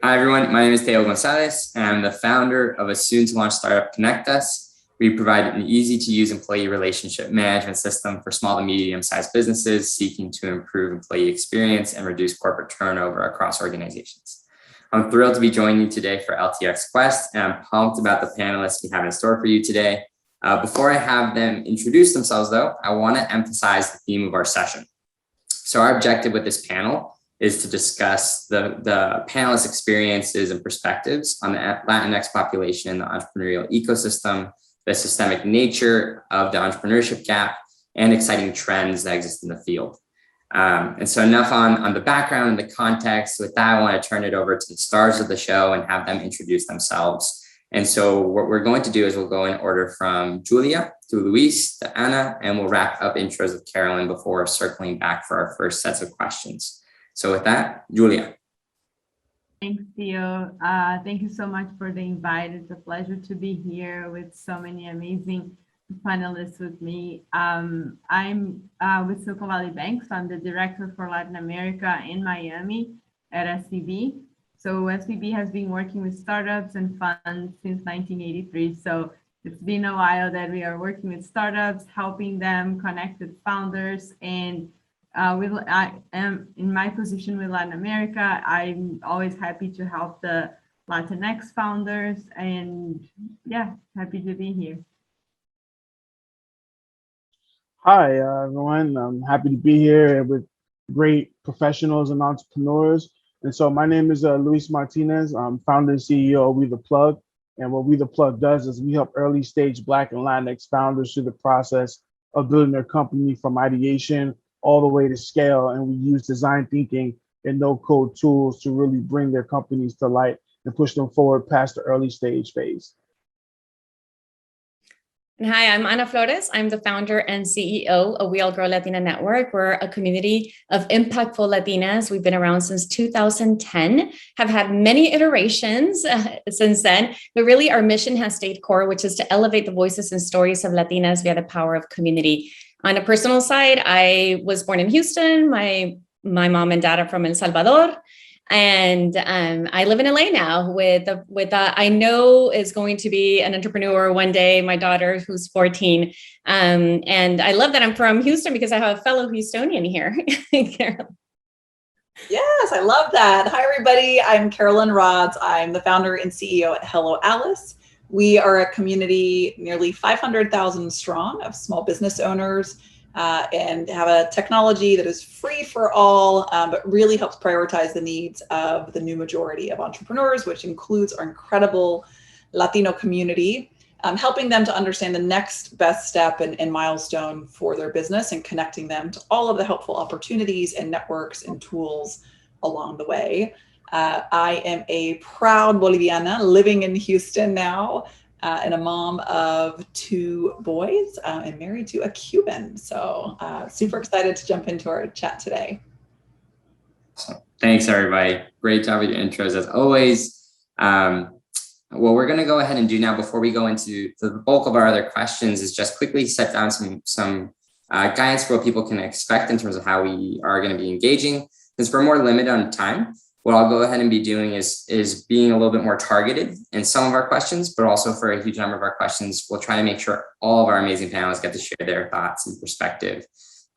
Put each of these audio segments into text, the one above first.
Hi, everyone. My name is Teodoro Gonzalez, and I'm the founder of a soon-to-launch startup, ConnectUs. We provide an easy-to-use employee relationship management system for small to medium-sized businesses seeking to improve employee experience and reduce corporate turnover across organizations. I'm thrilled to be joining you today for LTX Quest, and I'm pumped about the panelists we have in store for you today. Before I have them introduce themselves, though, I want to emphasize the theme of our session. So our objective with this panel is to discuss the panelists' experiences and perspectives on the Latinx population, the entrepreneurial ecosystem, the systemic nature of the entrepreneurship gap, and exciting trends that exist in the field. And so enough on the background and the context. With that, I want to turn it over to the stars of the show and have them introduce themselves. And so what we're going to do is we'll go in order from Julia to Luis to Anna, and we'll wrap up intros with Carolyn before circling back for our first sets of questions. So with that, Julia. Thanks, Theo. Thank you so much for the invite. It's a pleasure to be here with so many amazing panelists with me. I'm with Silicon Valley Bank, so I'm the director for Latin America in Miami at SVB. So SVB has been working with startups and funds since 1983. So it's been a while that we are working with startups, helping them connect with founders. And I am in my position with Latin America. I'm always happy to help the Latinx founders, and yeah, happy to be here. Hi, everyone. I'm happy to be here with great professionals and entrepreneurs. And so my name is Luis Martinez. I'm founder and CEO of WeThaPlug. And what WeThaPlug does is we help early stage Black and Latinx founders through the process of building their company from ideation all the way to scale. And we use design thinking and no-code tools to really bring their companies to light and push them forward past the early stage phase. Hi, I'm Ana Flores. I'm the founder and CEO of WeAllGrow Latina Network. We're a community of impactful Latinas. We've been around since 2010, have had many iterations since then, but really our mission has stayed core, which is to elevate the voices and stories of Latinas via the power of community. On a personal side, I was born in Houston. My mom and dad are from El Salvador. And I live in LA now with I know is going to be an entrepreneur one day, my daughter who's 14. And I love that I'm from Houston because I have a fellow Houstonian here. Carolyn. Yes, I love that. Hi, everybody. I'm Carolyn Rodz. I'm the founder and CEO at Hello Alice. We are a community nearly 500,000 strong of small business owners and have a technology that is free for all, but really helps prioritize the needs of the new majority of entrepreneurs, which includes our incredible Latino community, helping them to understand the next best step and milestone for their business and connecting them to all of the helpful opportunities and networks and tools along the way. I am a proud Boliviana living in Houston now, and a mom of 2 boys and married to a Cuban. So super excited to jump into our chat today. Thanks, everybody. Great job with your intros as always. What we're going to go ahead and do now before we go into the bulk of our other questions is just quickly set down some guidance for what people can expect in terms of how we are going to be engaging. Since we're more limited on time, what I'll go ahead and be doing is being a little bit more targeted in some of our questions, but also for a huge number of our questions, we'll try to make sure all of our amazing panelists get to share their thoughts and perspective.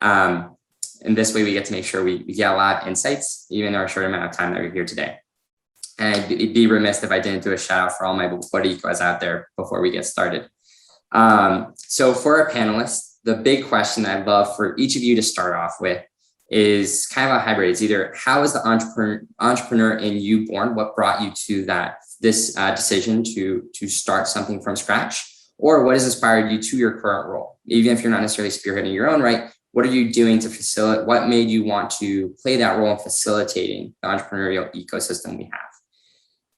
And this way we get to make sure we get a lot of insights, even in our short amount of time that we're here today. And I'd be remiss if I didn't do a shout out for all my Boricuas out there before we get started. So for our panelists, the big question I'd love for each of you to start off with is kind of a hybrid. It's either how is the entrepreneur in you born? What brought you to this decision to start something from scratch? Or what has inspired you to your current role? Even if you're not necessarily spearheading your own right, what are you doing to facilitate? What made you want to play that role in facilitating the entrepreneurial ecosystem we have?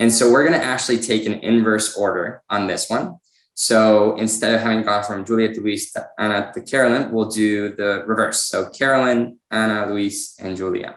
And so we're going to actually take an inverse order on this one. So instead of having gone from Julia to Luis to Anna to Carolyn, we'll do the reverse. So Carolyn, Anna, Luis, and Julia.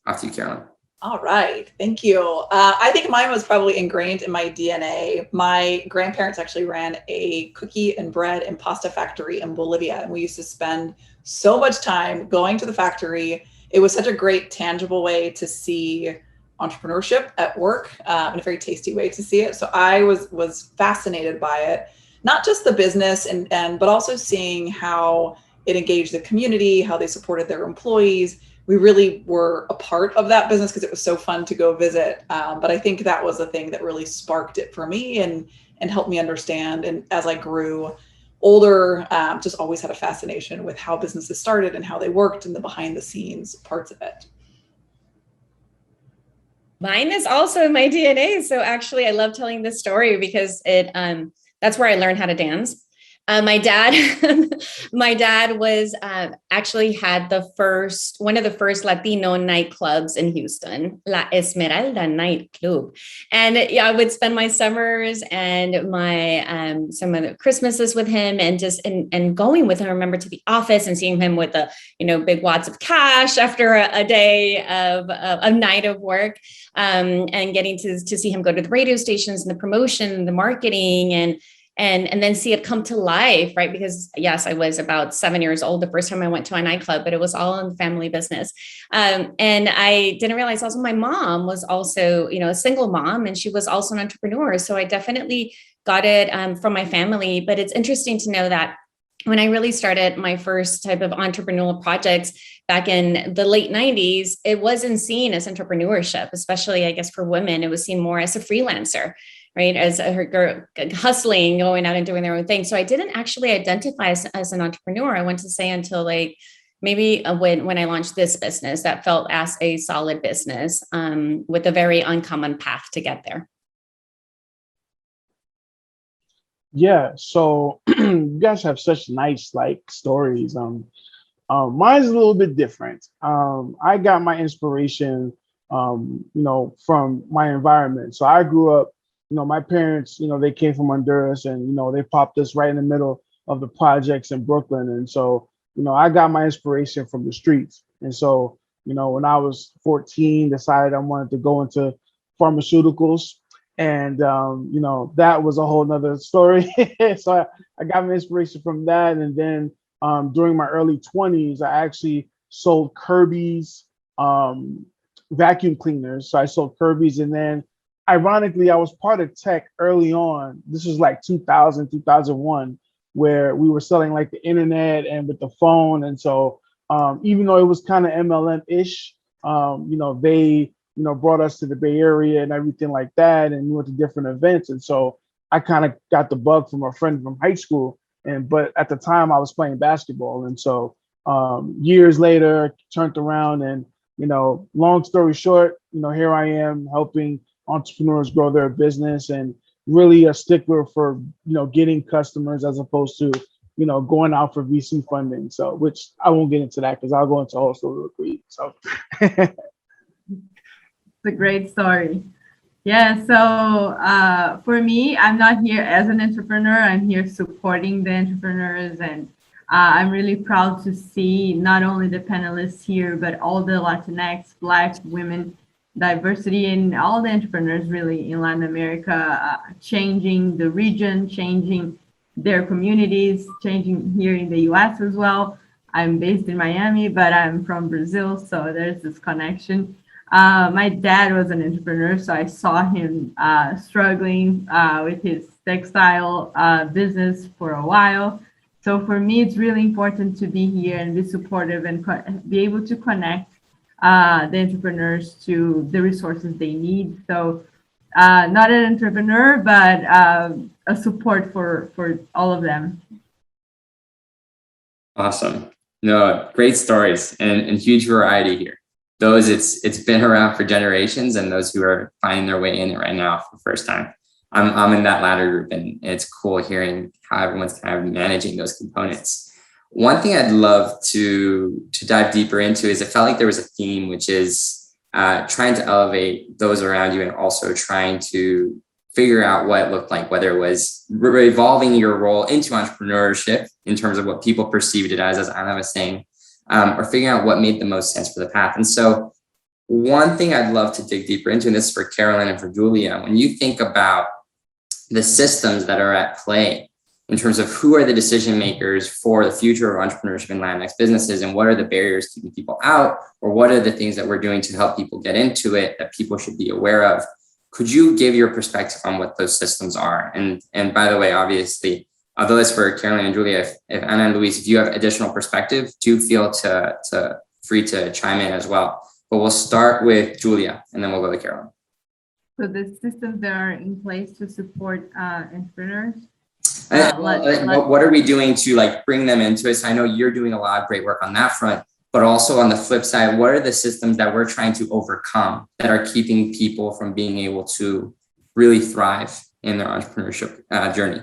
Off to you, Carolyn. All right, thank you. I think mine was probably ingrained in my DNA. My grandparents actually ran a cookie and bread and pasta factory in Bolivia, and we used to spend so much time going to the factory. It was such a great tangible way to see entrepreneurship at work in a very tasty way to see it. So I was fascinated by it, not just the business but also seeing how it engaged the community, how they supported their employees. We really were a part of that business because it was so fun to go visit. But I think that was the thing that really sparked it for me and helped me understand. And as I grew older, just always had a fascination with how businesses started and how they worked and the behind the scenes parts of it. Mine is also in my DNA. So actually, I love telling this story because that's where I learned how to dance. My dad was actually had one of the first Latino nightclubs in Houston, La Esmeralda Nightclub. And I would spend my summers and my some of the Christmases with him and just and going with him. I remember to the office and seeing him with the big wads of cash after a day of a night of work, and getting to see him go to the radio stations and the promotion and the marketing and then see it come to life, right? Because yes, I was about 7 years old the first time I went to a nightclub, but it was all in the family business. And I didn't realize also my mom was also, a single mom, and she was also an entrepreneur. So I definitely got it from my family. But it's interesting to know that when I really started my first type of entrepreneurial projects back in the late 90s, it wasn't seen as entrepreneurship, especially I guess for women. It was seen more as a freelancer, right? As her girl hustling, going out and doing their own thing. So I didn't actually identify as an entrepreneur. I went to say until like maybe when I launched this business that felt as a solid business with a very uncommon path to get there. Yeah, so you guys have such nice stories. Mine's a little bit different. I got my inspiration, from my environment. So I grew up, my parents, they came from Honduras, and they popped us right in the middle of the projects in Brooklyn. And so, I got my inspiration from the streets. And so, when I was 14, decided I wanted to go into pharmaceuticals. And, that was a whole nother story. So I got my inspiration from that. And then during my early 20s, I actually sold Kirby's vacuum cleaners. So I sold Kirby's. And then ironically, I was part of tech early on. This was like 2000, 2001, where we were selling like the internet and with the phone. And so even though it was kind of MLM-ish, they brought us to the Bay Area and everything like that, and we went to different events. And so I kind of got the bug from a friend from high school. But at the time I was playing basketball. And so years later, turned around and, long story short, here I am helping entrepreneurs grow their business and really a stickler for, getting customers as opposed to, going out for VC funding. So, which I won't get into that because I'll go into also real quick. So. A great story. Yeah, so for me, I'm not here as an entrepreneur. I'm here supporting the entrepreneurs, and I'm really proud to see not only the panelists here, but all the Latinx, Black women, diversity, and all the entrepreneurs really in Latin America, changing the region, changing their communities, changing here in the US as well. I'm based in Miami, but I'm from Brazil, so there's this connection. My dad was an entrepreneur, so I saw him struggling with his textile business for a while. So for me, it's really important to be here and be supportive and be able to connect the entrepreneurs to the resources they need. So not an entrepreneur, but a support for all of them. Awesome. No, great stories and huge variety here. Those it's been around for generations, and those who are finding their way in it right now for the first time. I'm in that latter group, and it's cool hearing how everyone's kind of managing those components. One thing I'd love to dive deeper into is it felt like there was a theme, which is trying to elevate those around you and also trying to figure out what it looked like, whether it was evolving your role into entrepreneurship in terms of what people perceived it as Anna was saying, or figuring out what made the most sense for the path. And so one thing I'd love to dig deeper into, and this is for Carolyn and for Julia, when you think about the systems that are at play in terms of who are the decision makers for the future of entrepreneurship in Latinx businesses, and what are the barriers keeping people out, or what are the things that we're doing to help people get into it that people should be aware of. Could you give your perspective on what those systems are? And by the way, obviously, although it's for Carolyn and Julia, if Anna and Luis, if you have additional perspective, do feel free to chime in as well. But we'll start with Julia, and then we'll go to Carolyn. So the systems that are in place to support entrepreneurs. What are we doing to bring them into it? So I know you're doing a lot of great work on that front, but also on the flip side, what are the systems that we're trying to overcome that are keeping people from being able to really thrive in their entrepreneurship journey?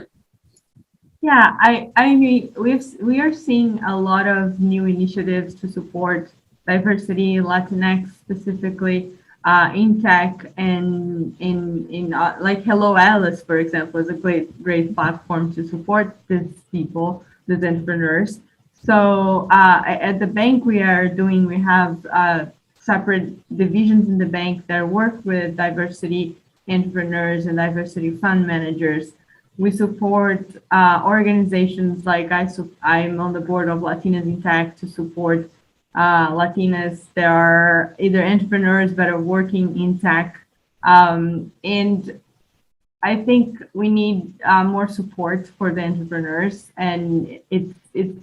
Yeah, I mean, we are seeing a lot of new initiatives to support diversity, Latinx specifically, in tech, and in like Hello Alice, for example, is a great platform to support these people, these entrepreneurs. So at the bank we have separate divisions in the bank that work with diversity entrepreneurs and diversity fund managers. We support organizations like I'm on the board of Latinas in Tech to support Latinas that are either entrepreneurs but are working in tech. And I think we need more support for the entrepreneurs, and it's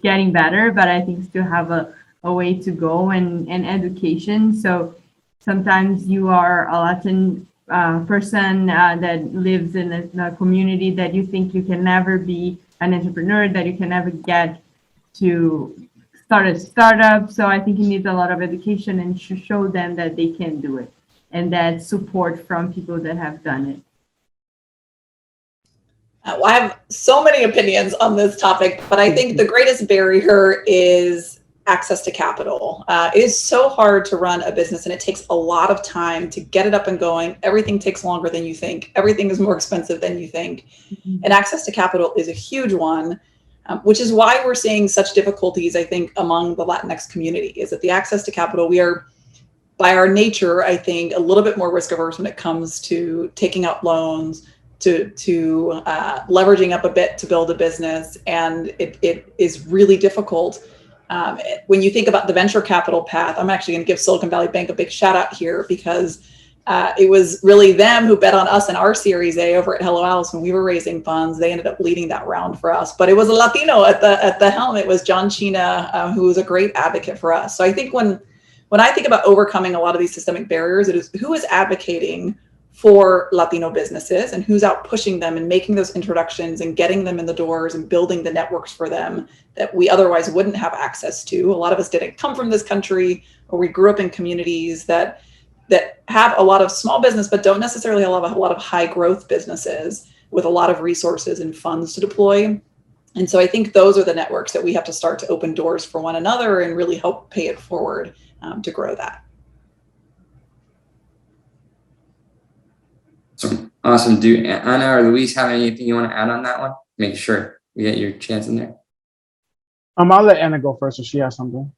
getting better, but I think still have a way to go, and education. So sometimes you are a Latin person that lives in a community that you think you can never be an entrepreneur, that you can never get to start a startup. So I think you need a lot of education and to show them that they can do it, and that support from people that have done it. Well, I have so many opinions on this topic, but I think the greatest barrier is access to capital. It is so hard to run a business, and it takes a lot of time to get it up and going. Everything takes longer than you think. Everything is more expensive than you think. Mm-hmm. And access to capital is a huge one, which is why we're seeing such difficulties, I think, among the Latinx community, is that the access to capital, we are, by our nature, I think, a little bit more risk averse when it comes to taking out loans, to leveraging up a bit to build a business. And it is really difficult. When you think about the venture capital path, I'm actually going to give Silicon Valley Bank a big shout out here, because it was really them who bet on us in our Series A over at Hello Alice when we were raising funds. They ended up leading that round for us, but it was a Latino at the helm. It was John China, who was a great advocate for us. So I think when I think about overcoming a lot of these systemic barriers, it is who is advocating for Latino businesses and who's out pushing them and making those introductions and getting them in the doors and building the networks for them that we otherwise wouldn't have access to. A lot of us didn't come from this country, or we grew up in communities that have a lot of small business, but don't necessarily have a lot of high growth businesses with a lot of resources and funds to deploy. And so I think those are the networks that we have to start to open doors for one another and really help pay it forward to grow that. Awesome. Do Anna or Luis have anything you want to add on that one? Make sure we get your chance in there. I'll let Anna go first if she has something.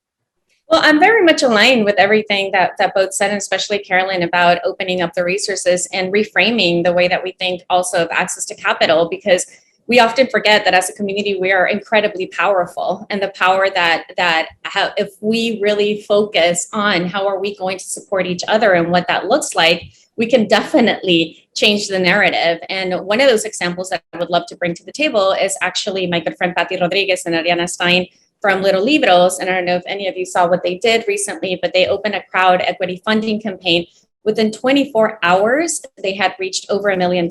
Well, I'm very much aligned with everything that both said, and especially Carolyn, about opening up the resources and reframing the way that we think also of access to capital, because we often forget that as a community, we are incredibly powerful, and the power that if we really focus on how are we going to support each other and what that looks like, we can definitely change the narrative. And one of those examples that I would love to bring to the table is actually my good friend, Patty Rodriguez and Ariana Stein from Little Libros. And I don't know if any of you saw what they did recently, but they opened a crowd equity funding campaign. Within 24 hours, they had reached over $1 million.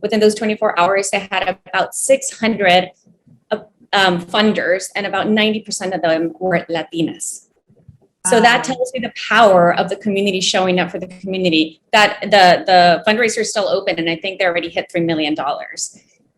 Within those 24 hours, they had about 600 funders, and about 90% of them were Latinas. So that tells you the power of the community showing up for the community, that the fundraiser is still open, and I think they already hit $3 million.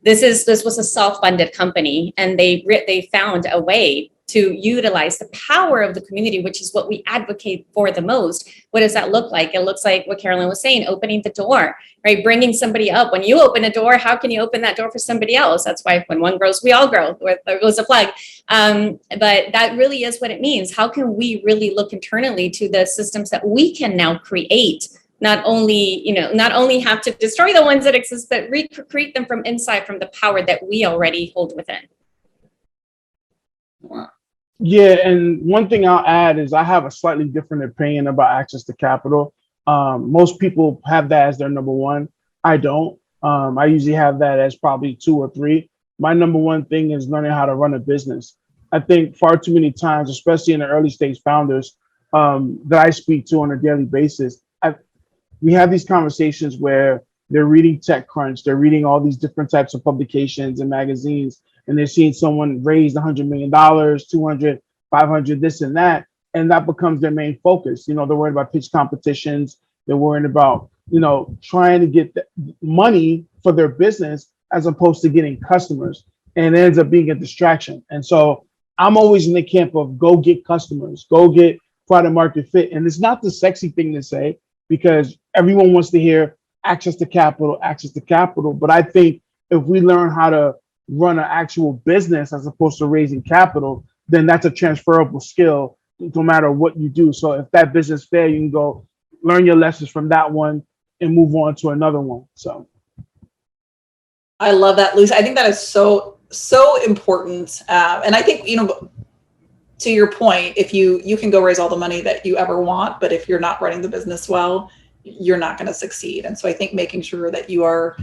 This was a self-funded company, and they found a way to utilize the power of the community, which is what we advocate for the most. What does that look like? It looks like what Carolyn was saying, opening the door, right? Bringing somebody up. When you open a door, how can you open that door for somebody else? That's why when one grows, we all grow. There goes a plug. But that really is what it means. How can we really look internally to the systems that we can now create not only have to destroy the ones that exist, but recreate them from inside, from the power that we already hold within. Wow. Yeah, and one thing I'll add is I have a slightly different opinion about access to capital. Most people have that as their number one. I don't. I usually have that as probably 2 or 3. My number one thing is learning how to run a business. I think far too many times, especially in the early stage founders that I speak to on a daily basis, we have these conversations where they're reading TechCrunch, they're reading all these different types of publications and magazines, and they're seeing someone raise $100 million, 200, 500, this and that. And that becomes their main focus. They're worried about pitch competitions. They're worried about, trying to get the money for their business as opposed to getting customers. And it ends up being a distraction. And so I'm always in the camp of go get customers, go get product market fit. And it's not the sexy thing to say because everyone wants to hear access to capital. But I think if we learn how to run an actual business as opposed to raising capital, then that's a transferable skill no matter what you do. So if that business fails, you can go learn your lessons from that one and move on to another one. So I love that, Lucy. I think that is so important. And I think, to your point, if you can go raise all the money that you ever want, but if you're not running the business well, you're not going to succeed. And so I think making sure that you are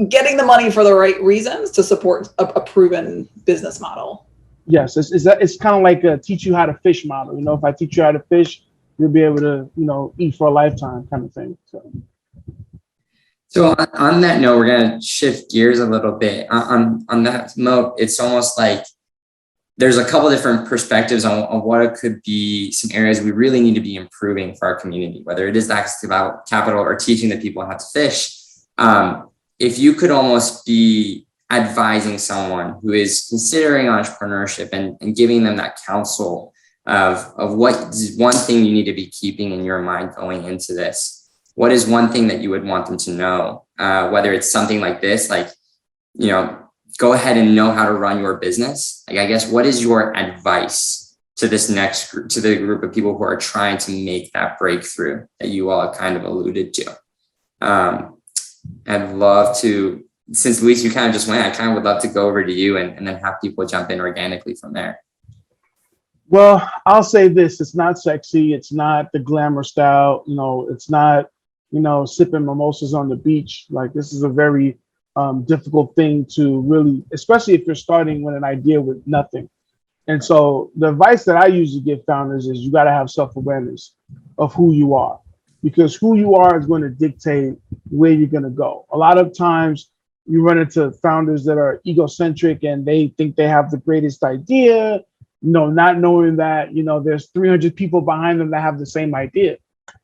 getting the money for the right reasons to support a proven business model. Yes, it's kind of like a teach you how to fish model. If I teach you how to fish, you'll be able to, eat for a lifetime kind of thing. So on that note, we're going to shift gears a little bit. On that note, it's almost like there's a couple different perspectives on what it could be some areas we really need to be improving for our community, whether it is access to capital or teaching the people how to fish. If you could almost be advising someone who is considering entrepreneurship and giving them that counsel of what is one thing you need to be keeping in your mind going into this, what is one thing that you would want them to know? Whether it's something like this, go ahead and know how to run your business. I guess, what is your advice to the group of people who are trying to make that breakthrough that you all kind of alluded to? I'd love to, since Luis, you kind of just went, I kind of would love to go over to you and then have people jump in organically from there. Well, I'll say this, it's not sexy. It's not the glamour style. It's not, sipping mimosas on the beach. Like, this is a very difficult thing to really, especially if you're starting with an idea with nothing. And so the advice that I usually give founders is you got to have self-awareness of who you are, because who you are is going to dictate where you're going to go. A lot of times you run into founders that are egocentric and they think they have the greatest idea, not knowing that, there's 300 people behind them that have the same idea.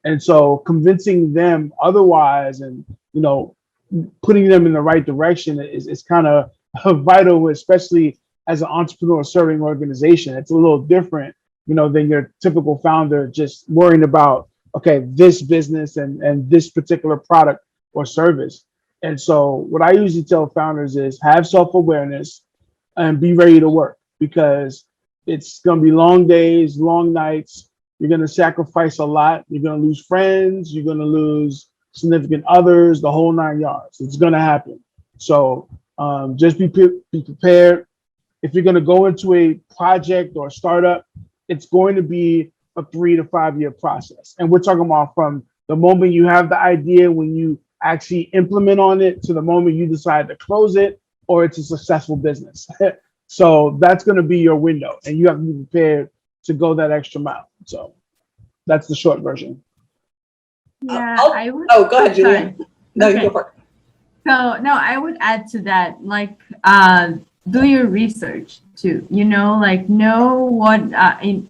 And so convincing them otherwise and, putting them in the right direction is kind of vital, especially as an entrepreneur serving organization. It's a little different, than your typical founder just worrying about, okay, this business and this particular product or service. And so what I usually tell founders is have self-awareness and be ready to work, because it's going to be long days, long nights. You're going to sacrifice a lot. You're going to lose friends. You're going to lose significant others, the whole 9 yards. It's going to happen. So just be prepared. If you're going to go into a project or startup, it's going to be a 3 to 5 year process. And we're talking about from the moment you have the idea, when you actually implement on it, to the moment you decide to close it, or it's a successful business. So that's going to be your window, and you have to be prepared to go that extra mile. So that's the short version. Yeah, I would. Oh, go ahead, Julia. No, okay. You go for it. So no, I would add to that, do your research too. Know what in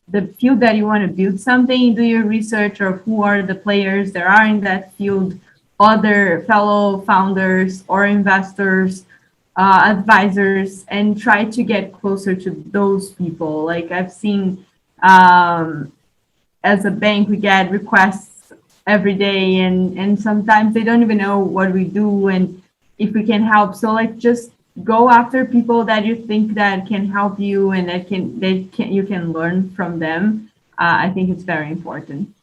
the field that you want to build something. Do your research of who are the players that are in that field, other fellow founders or investors, advisors, and try to get closer to those people. Like I've seen, as a bank, we get requests every day, and sometimes they don't even know what we do and if we can help. So just go after people that you think that can help you and you can learn from them. I think it's very important.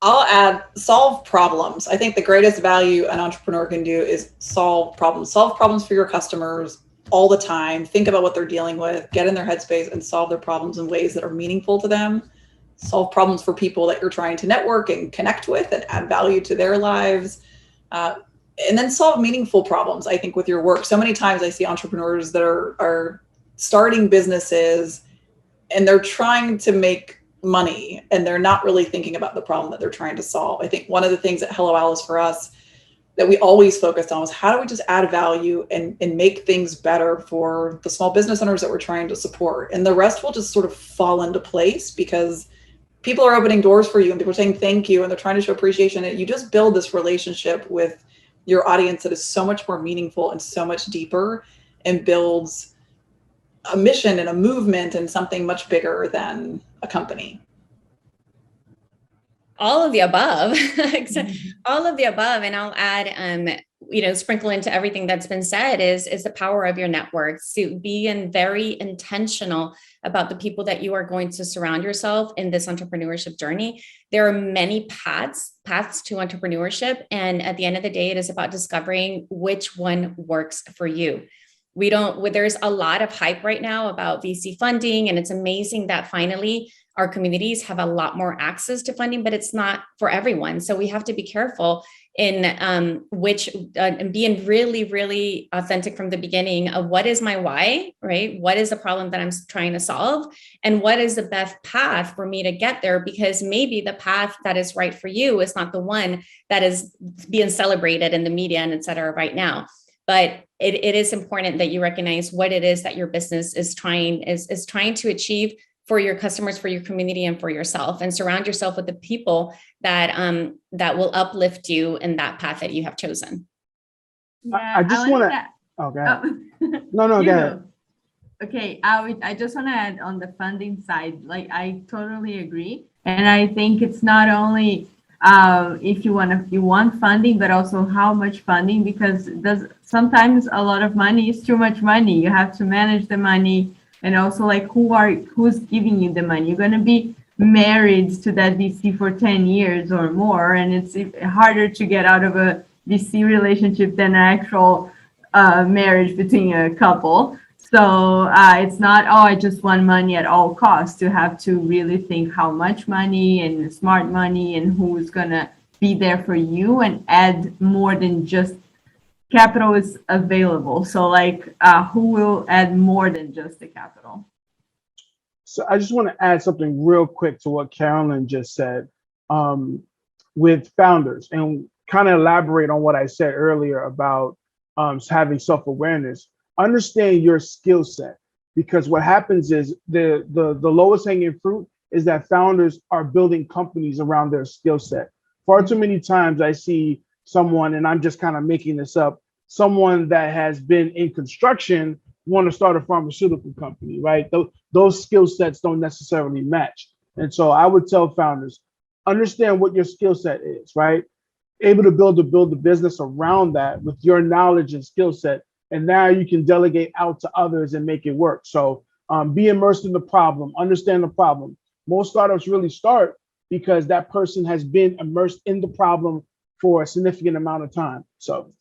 I'll add solve problems. I think the greatest value an entrepreneur can do is solve problems for your customers all the time. Think about what they're dealing with, get in their headspace and solve their problems in ways that are meaningful to them. Solve problems for people that you're trying to network and connect with and add value to their lives. And then solve meaningful problems, I think, with your work. So many times I see entrepreneurs that are starting businesses and they're trying to make money and they're not really thinking about the problem that they're trying to solve. I think one of the things at Hello Alice for us that we always focused on was how do we just add value and make things better for the small business owners that we're trying to support. And the rest will just sort of fall into place because people are opening doors for you and people are saying thank you and they're trying to show appreciation. And you just build this relationship with your audience that is so much more meaningful and so much deeper and builds a mission and a movement and something much bigger than a company. All of the above, all of the above. And I'll add, sprinkle into everything that's been said is the power of your networks, to be very intentional about the people that you are going to surround yourself in this entrepreneurship journey. There are many paths to entrepreneurship. And at the end of the day, it is about discovering which one works for you. There's a lot of hype right now about VC funding, and it's amazing that finally our communities have a lot more access to funding, but it's not for everyone. So we have to be careful in being really, really authentic from the beginning of what is my why, right? What is the problem that I'm trying to solve? And what is the best path for me to get there? Because maybe the path that is right for you is not the one that is being celebrated in the media and et cetera right now. But it is important that you recognize what it is that your business is trying to achieve for your customers, for your community, and for yourself, and surround yourself with the people that will uplift you in that path that you have chosen. Yeah, I just want to. Oh, go ahead. No, go ahead. Okay, I just want to add on the funding side. Like, I totally agree, and I think it's not only if you want funding, but also how much funding, because sometimes a lot of money is too much money. You have to manage the money. And also, like, who's giving you the money? You're going to be married to that VC for 10 years or more, and it's harder to get out of a VC relationship than an actual marriage between a couple. So it's not, I just want money at all costs. You have to really think how much money and smart money and who's going to be there for you and add more than just capital is available. So who will add more than just the capital? So I just want to add something real quick to what Carolyn just said with founders, and kind of elaborate on what I said earlier about having self-awareness. Understand your skill set, because what happens is the lowest hanging fruit is that founders are building companies around their skill set. Far too many times I see someone, and I'm just kind of making this up, someone that has been in construction want to start a pharmaceutical company, right? Those skill sets don't necessarily match. And so I would tell founders, understand what your skill set is, right? Able to build a business around that with your knowledge and skill set. And now you can delegate out to others and make it work. So be immersed in the problem, understand the problem. Most startups really start because that person has been immersed in the problem for a significant amount of time. So.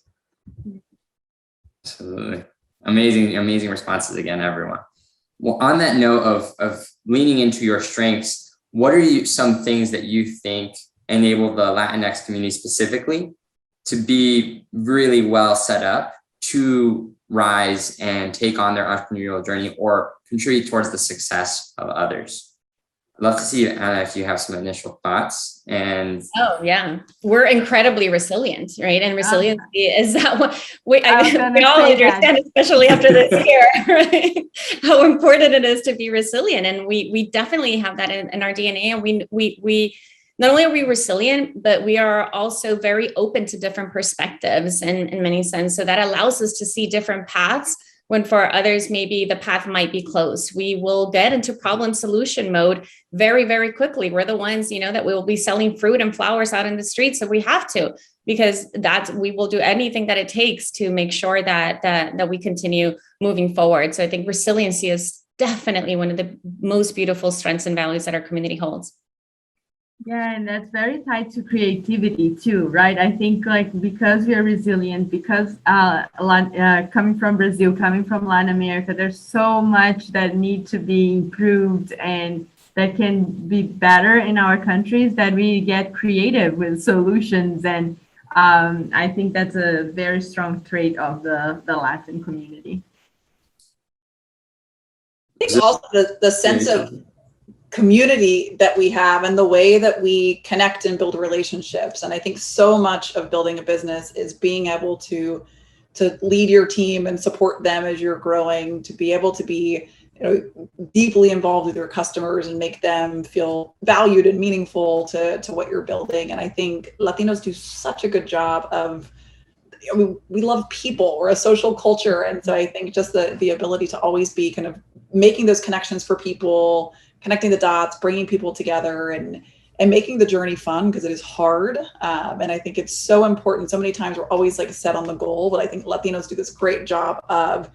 Absolutely. Amazing responses again, everyone. Well, on that note of leaning into your strengths, what are some things that you think enable the Latinx community specifically to be really well set up to rise and take on their entrepreneurial journey or contribute towards the success of others? I'd love to see, Anna, if you have some initial thoughts. And we're incredibly resilient, right? And resiliency is that what we all understand, especially after this year, right? How important it is to be resilient, and we definitely have that in our DNA. And we not only are we resilient, but we are also very open to different perspectives in many sense. So that allows us to see different paths when for others, maybe the path might be closed. We will get into problem solution mode very, very quickly. We're the ones, that we will be selling fruit and flowers out in the streets. So we have to, because we will do anything that it takes to make sure that we continue moving forward. So I think resiliency is definitely one of the most beautiful strengths and values that our community holds. Yeah, and that's very tied to creativity too, right? I think like because we are resilient, because coming from Brazil, coming from Latin America, there's so much that need to be improved and that can be better in our countries that we get creative with solutions. And I think that's a very strong trait of the Latin community. I think also the sense of community that we have and the way that we connect and build relationships. And I think so much of building a business is being able to lead your team and support them as you're growing, to be able to be, you know, deeply involved with your customers and make them feel valued and meaningful to what you're building. And I think Latinos do such a good job of, I mean, we love people. We're a social culture. And so I think just the ability to always be kind of making those connections for people, connecting the dots, bringing people together, and making the journey fun, because it is hard. And I think it's so important. So many times we're always like set on the goal, but I think Latinos do this great job of,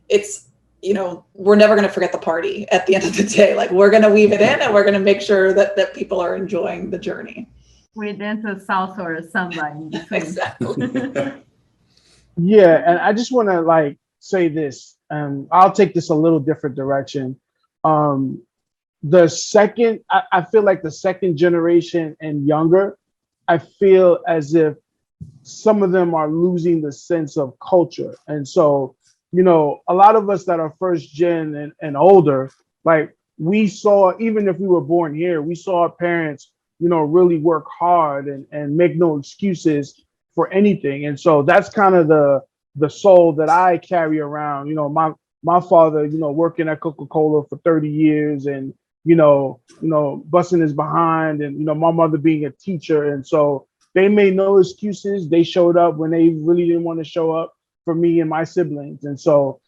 it's, you know, we're never going to forget the party at the end of the day. Like, we're going to weave it in, and we're going to make sure that people are enjoying the journey. We dance a salsa or a samba in between. Exactly. Yeah, and I just want to like say this, and I'll take this a little different direction. The second, I feel like the second generation and younger, I feel as if some of them are losing the sense of culture. And so, you know, a lot of us that are first gen and older, like we saw, even if we were born here, we saw our parents, you know, really work hard and make no excuses for anything. And so that's kind of the soul that I carry around. You know, my father, you know, working at Coca-Cola for 30 years and, you know, busting his behind, and, you know, my mother being a teacher. And so they made no excuses. They showed up when they really didn't want to show up for me and my siblings. And so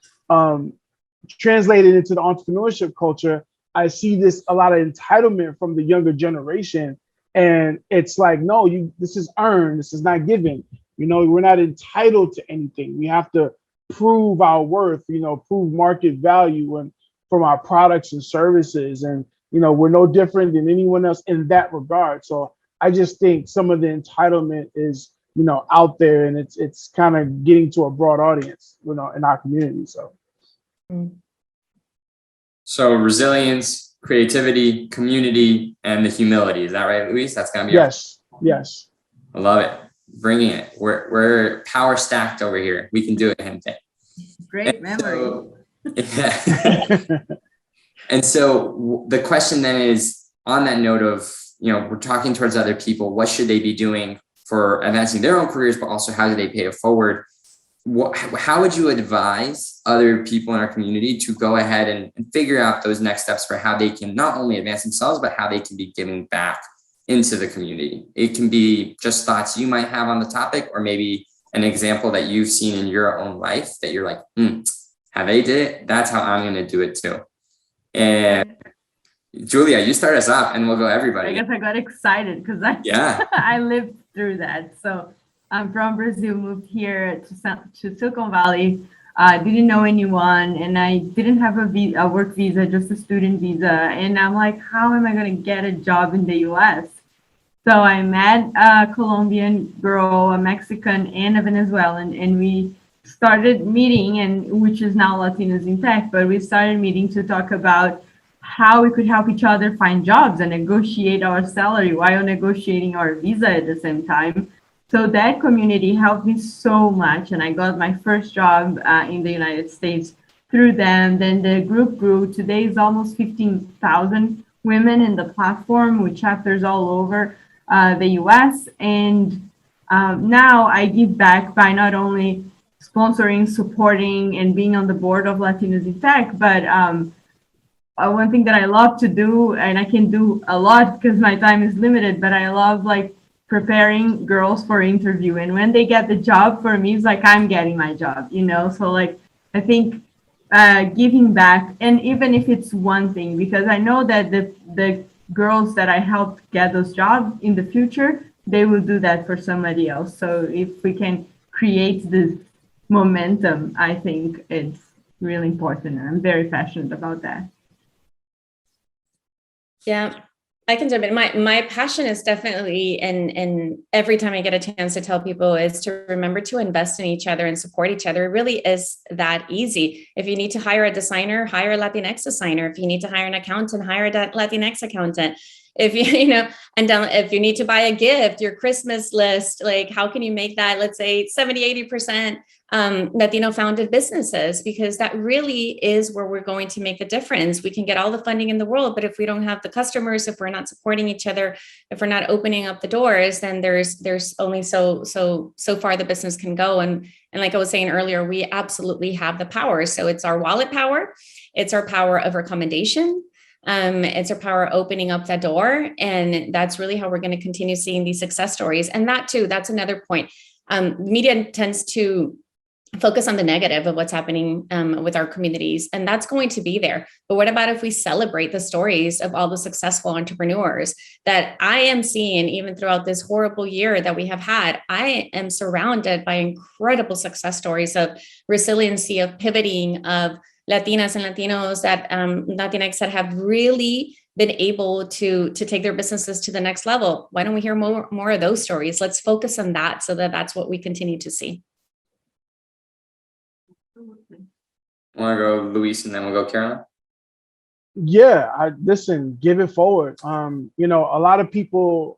translated into the entrepreneurship culture, I see this a lot of entitlement from the younger generation. And it's like, no, this is earned. This is not given. You know, we're not entitled to anything. We have to prove our worth, you know, prove market value and from our products and services. And, you know, we're no different than anyone else in that regard. So I just think some of the entitlement is, you know, out there, and it's kind of getting to a broad audience, you know, in our community. So resilience, creativity, community, and the humility. Is that right, Luis? That's gonna be yes. I love it. Bringing it. We're power stacked over here. We can do it, gente. Great memory. Yeah. And so the question then is, on that note of, you know, we're talking towards other people, what should they be doing for advancing their own careers, but also how do they pay it forward? How would you advise other people in our community to go ahead and figure out those next steps for how they can not only advance themselves, but how they can be giving back into the community? It can be just thoughts you might have on the topic, or maybe an example that you've seen in your own life that you're like, how they did it, that's how I'm going to do it too. And Julia, you start us off and we'll go everybody. I guess I got excited because I lived through that. So I'm from Brazil, moved here to Silicon Valley. Didn't know anyone, and I didn't have a work visa, just a student visa. And I'm like, how am I going to get a job in the US? So I met a Colombian girl, a Mexican, and a Venezuelan, and we started meeting, and which is now Latinos in Tech, but we started meeting to talk about how we could help each other find jobs and negotiate our salary while negotiating our visa at the same time. So that community helped me so much, and I got my first job in the United States through them. Then the group grew. Today is almost 15,000 women in the platform with chapters all over the US. And now I give back by not only sponsoring, supporting, and being on the board of Latinos in Tech, but one thing that I love to do, and I can do a lot because my time is limited, but I love like preparing girls for interview. And when they get the job, for me, it's like I'm getting my job, you know? So like, I think giving back, and even if it's one thing, because I know that the girls that I helped get those jobs in the future, they will do that for somebody else. So if we can create this momentum, I think it's really important. And I'm very passionate about that. Yeah. I can jump in. My passion is definitely, and every time I get a chance to tell people, is to remember to invest in each other and support each other. It really is that easy. If you need to hire a designer, hire a Latinx designer. If you need to hire an accountant, hire a Latinx accountant. If if you need to buy a gift, your Christmas list, like how can you make that, let's say 70-80% Latino founded businesses, because that really is where we're going to make the difference. We can get all the funding in the world, but if we don't have the customers, if we're not supporting each other, if we're not opening up the doors, then there's only so far the business can go. And like I was saying earlier, we absolutely have the power. So it's our wallet power, it's our power of recommendation. It's our power opening up that door. And that's really how we're going to continue seeing these success stories. And that too, that's another point. Media tends to focus on the negative of what's happening with our communities, and that's going to be there. But what about if we celebrate the stories of all the successful entrepreneurs that I am seeing even throughout this horrible year that we have had? I am surrounded by incredible success stories of resiliency, of pivoting, of Latinas and Latinos that Latinx that have really been able to take their businesses to the next level. Why don't we hear more of those stories? Let's focus on that so that that's what we continue to see. I want to go Luis and then we'll go Carolyn. Yeah, listen, give it forward. A lot of people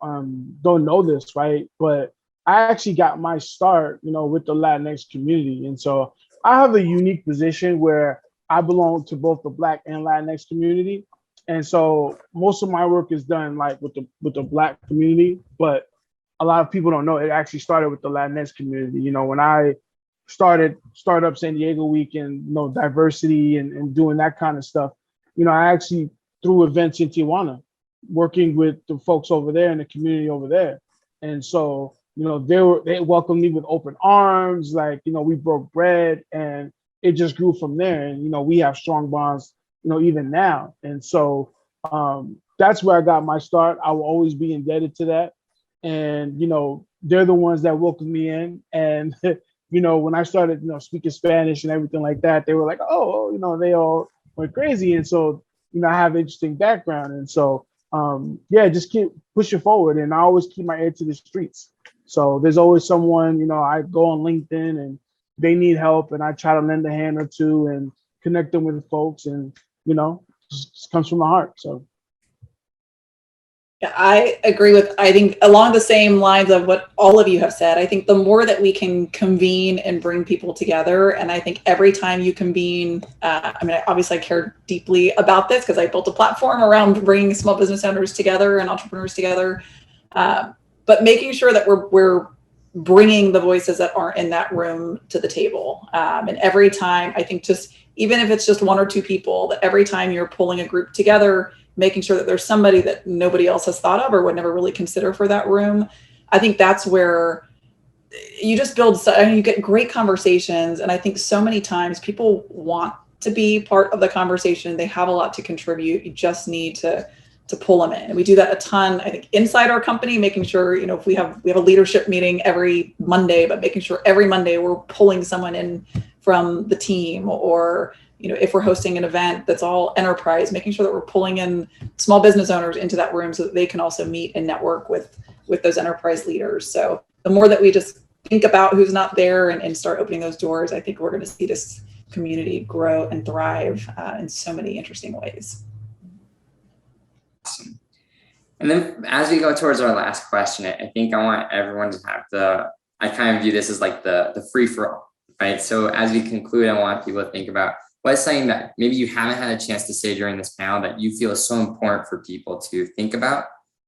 don't know this, right? But I actually got my start, with the Latinx community. And so I have a unique position where I belong to both the Black and Latinx community. And so most of my work is done like with the Black community, but a lot of people don't know it actually started with the Latinx community. When I started Startup San Diego Week and diversity and doing that kind of stuff, I actually threw events in Tijuana, working with the folks over there in the community over there. And so, they welcomed me with open arms, we broke bread, and it just grew from there. And, we have strong bonds, even now. And so that's where I got my start. I will always be indebted to that. And, they're the ones that welcomed me in. And, when I started, speaking Spanish and everything like that, they were like, oh, they all went crazy. And so, I have an interesting background. And so, just keep pushing forward. And I always keep my ear to the streets. So there's always someone, I go on LinkedIn and they need help and I try to lend a hand or two and connect them with folks, and, just comes from the heart. So. Yeah, I agree I think along the same lines of what all of you have said. I think the more that we can convene and bring people together, and I think every time you convene, obviously I care deeply about this because I built a platform around bringing small business owners together and entrepreneurs together, but making sure that we're bringing the voices that aren't in that room to the table. And every time, I think just, even if it's just one or two people, that every time you're pulling a group together, making sure that there's somebody that nobody else has thought of or would never really consider for that room. I think that's where you just you get great conversations. And I think so many times people want to be part of the conversation. They have a lot to contribute. You just need to pull them in. And we do that a ton, I think, inside our company, making sure, if we have a leadership meeting every Monday, but making sure every Monday we're pulling someone in from the team, or if we're hosting an event that's all enterprise, making sure that we're pulling in small business owners into that room so that they can also meet and network with those enterprise leaders. So the more that we just think about who's not there and start opening those doors, I think we're going to see this community grow and thrive in so many interesting ways. Awesome. And then as we go towards our last question, I think I want everyone to have I kind of view this as like the free for all, right? So as we conclude, I want people to think about what's something that maybe you haven't had a chance to say during this panel that you feel is so important for people to think about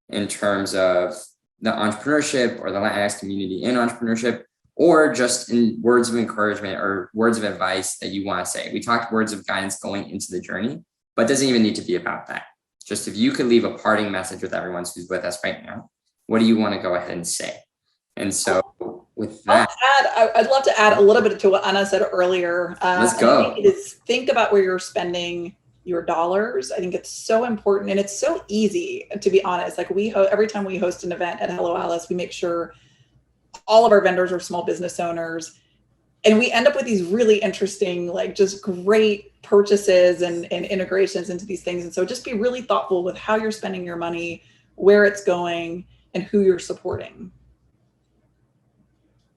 in terms of the entrepreneurship or the Latinx community in entrepreneurship, or just in words of encouragement or words of advice that you want to say. We talked words of guidance going into the journey, but it doesn't even need to be about that. Just if you could leave a parting message with everyone who's with us right now, what do you want to go ahead and say? And so with that, I'd love to add a little bit to what Anna said earlier. Let's go. Think about where you're spending your dollars. I think it's so important, and it's so easy, to be honest. Like every time we host an event at Hello Alice, we make sure all of our vendors are small business owners. And we end up with these really interesting, like just great purchases and integrations into these things. And so just be really thoughtful with how you're spending your money, where it's going, and who you're supporting.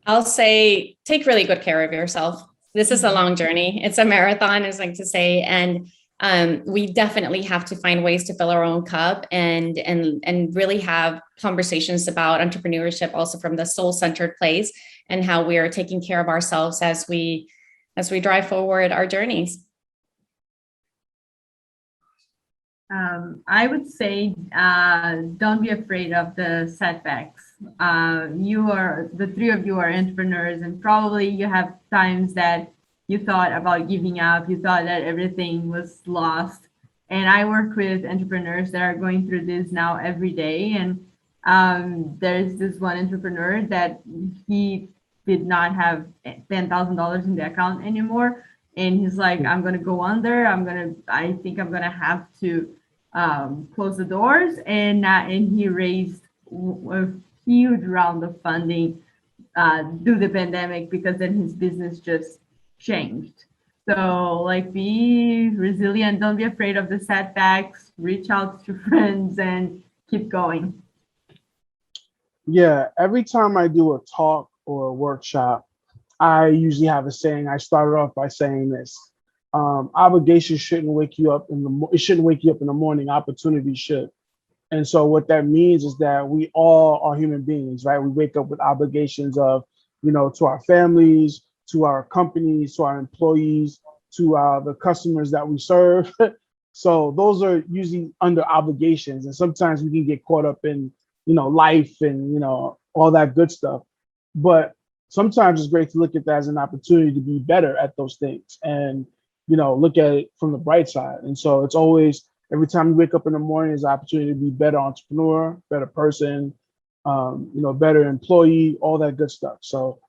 I'll say, take really good care of yourself. This is a long journey. It's a marathon, as I like to say. And we definitely have to find ways to fill our own cup and really have conversations about entrepreneurship also from the soul-centered place and how we are taking care of ourselves as we drive forward our journeys. I would say don't be afraid of the setbacks. The three of you are entrepreneurs, and probably you have times that you thought about giving up, you thought that everything was lost. And I work with entrepreneurs that are going through this now every day. And there's this one entrepreneur that he did not have $10,000 in the account anymore. And he's like, I'm going to go under. I think I'm going to have to close the doors. And he raised a huge round of funding due to the pandemic, because then his business just changed. So like, be resilient. Don't be afraid of the setbacks. Reach out to friends and keep going. Yeah, every time I do a talk or a workshop, I usually have a saying. I started off by saying this: obligation shouldn't wake you up it shouldn't wake you up in the morning. Opportunity should. And so what that means is that we all are human beings, right? We wake up with obligations of, to our families, to our companies, to our employees, to the customers that we serve. So those are usually under obligations. And sometimes we can get caught up in, life and, all that good stuff. But sometimes it's great to look at that as an opportunity to be better at those things and, look at it from the bright side. And so it's always, every time you wake up in the morning, is an opportunity to be better entrepreneur, better person, better employee, all that good stuff. So,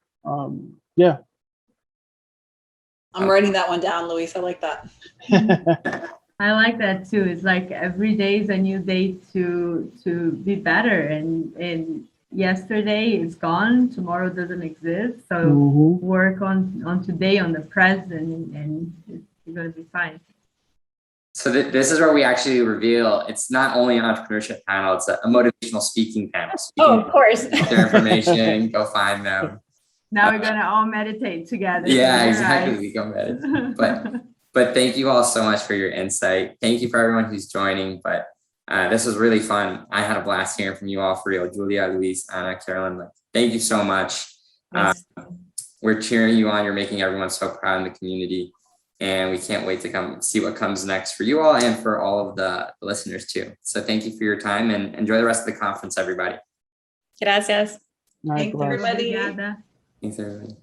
yeah. I'm writing that one down, Luis. I like that. I like that too. It's like every day is a new day to be better. And yesterday is gone. Tomorrow doesn't exist. So work on today, on the present, and you're going to be fine. So this is where we actually reveal it's not only an entrepreneurship panel, it's a motivational speaking panel. So of course. Their information, go find them. Now we're going to all meditate together. Yeah, exactly. We go meditate. But thank you all so much for your insight. Thank you for everyone who's joining. But this was really fun. I had a blast hearing from you all, for real. Julia, Luis, Anna, Carolyn, thank you so much. Yes. We're cheering you on. You're making everyone so proud in the community. And we can't wait to come see what comes next for you all and for all of the listeners too. So thank you for your time and enjoy the rest of the conference, everybody. Gracias. Thanks, everybody. Obrigada. Thanks, everybody.